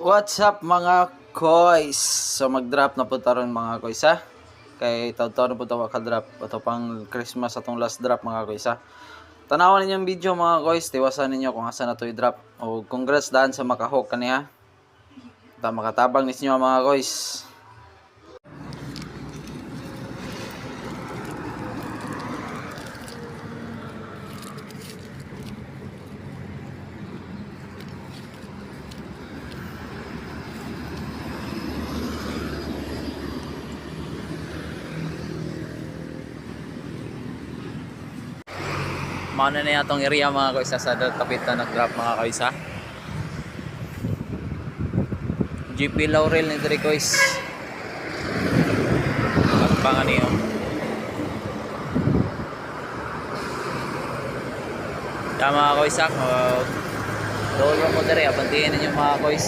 What's up mga koys? So mag-drop na po taron mga koys ha. Kay taw-taw na po tawa ka-drop. Ito pang Christmas atong last drop mga koys ha. Tanawan ninyo ang video mga koys. Tiwasan ninyo kung asa na to i-drop. O congrats daan sa makahok kaniya. Makatabang ninyo mga koys. Mauna na itong area mga koys sa tapit na nag-drop mga koys ha. GP Laurel ni Dre koys. Pagpangan niyo. Mga koys ha. Doon mo Dre, abantihin ninyo mga koys.